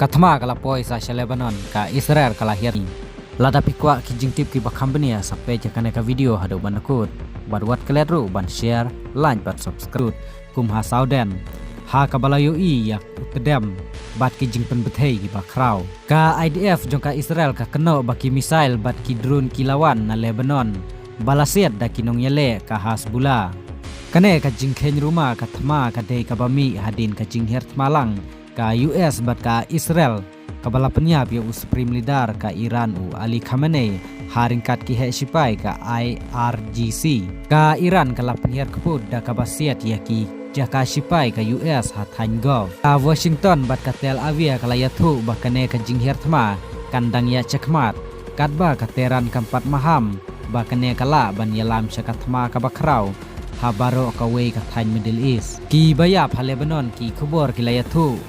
Kathma kala poi sa Lebanon ka Israel kala hiari. Lada pikwa ki jingtip ki bakambania sampai jakane ka video hado banakut. Badwat keledru ban share, like ban subscribe. Kum ha sauden. Ha kabalayo i yak utedem. Bat ki jingpen bethei ki bakrau. Ka IDF jong ka Israel ka keno baki misail bat ki drone ki lawan na Lebanon. Balasiat da kinong yele ka Hasbula. Kane ka jingkhen rumah ka thma ka dei ka bami hadin ka jingher malang ka US bat ka Israel kabala penyap ya Supreme Leader ka Iran Ali Khamenei haringkat ki he sipai ka IRGC ka Iran kala penyiar kepud da ka basiat ya ki jaka sipai ka US hathan gov ka Washington bat ka Tel Aviv kala yathu bakane ka jingher thma kandang ya cekmat katba ka Teheran kampat maham bakane kala ban yalam syakathma ka bakrau habaro ka wei ka than Middle East ki bayap ha Lebanon ki khubor ki layathu